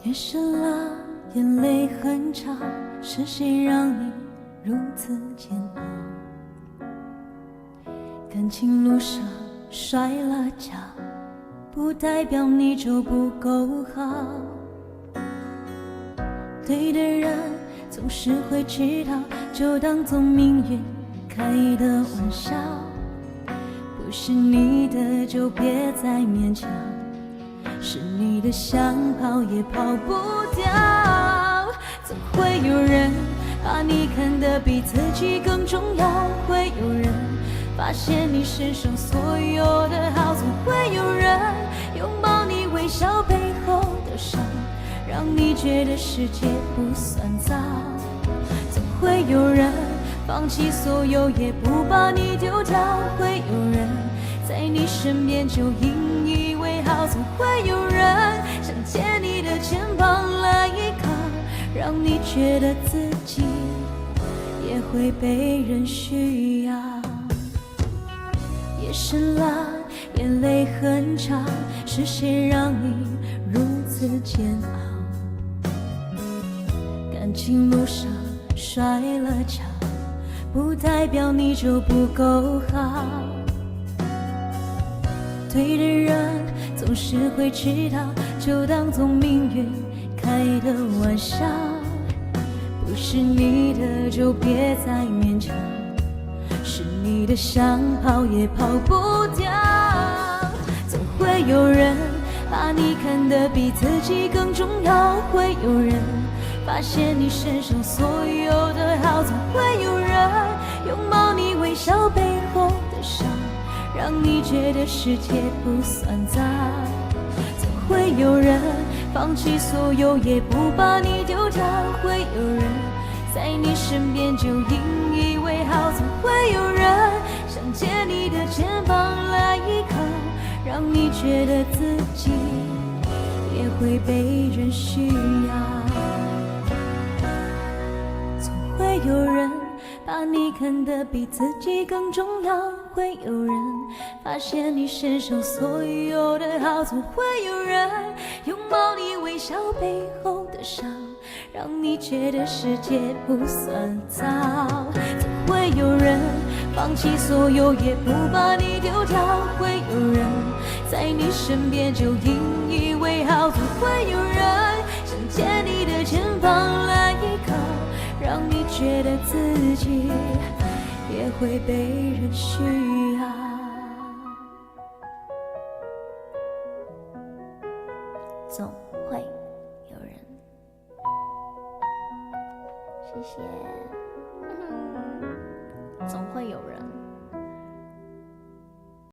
夜深了，眼泪很长，是谁让你如此煎熬？感情路上摔了跤，不代表你就不够好。对的人总是会知道，就当作命运开的玩笑。不是你的就别再勉强，是你的想跑也跑不掉。总会有人把你看得比自己更重要，会有人发现你身上所有的好，总会有人拥抱你微笑背后的伤，让你觉得世界不算糟。总会有人放弃所有也不把你丢掉，会有人在你身边就引以为豪，总会有人想借你的肩膀来依靠，让你觉得自己也会被人需要。夜深了，眼泪很长，是谁让你如此煎熬？感情路上摔了跤，不代表你就不够好。对的人总是会知道，就当作命运开的玩笑。不是你的就别再勉强，是你的想跑也跑不掉。总会有人把你看得比自己更重要，会有人发现你身上所有的好，总会有人拥抱你微笑背后的伤，让你觉得世界不算糟。总会有人放弃所有也不把你丢掉，会有人在你身边就引以为豪，总会有人想借你的肩膀来依靠，让你觉得自己也会被人需要。总会有人把你看得比自己更重要，会有人发现你身上所有的好，总会有人拥抱你微笑背后的伤，让你觉得世界不算糟。总会有人放弃所有也不把你丢掉，会有人在你身边就引以为豪，总会有人想借你的肩膀来依靠，让你觉得自己也会被人需要。总会有人，谢谢。总会有人。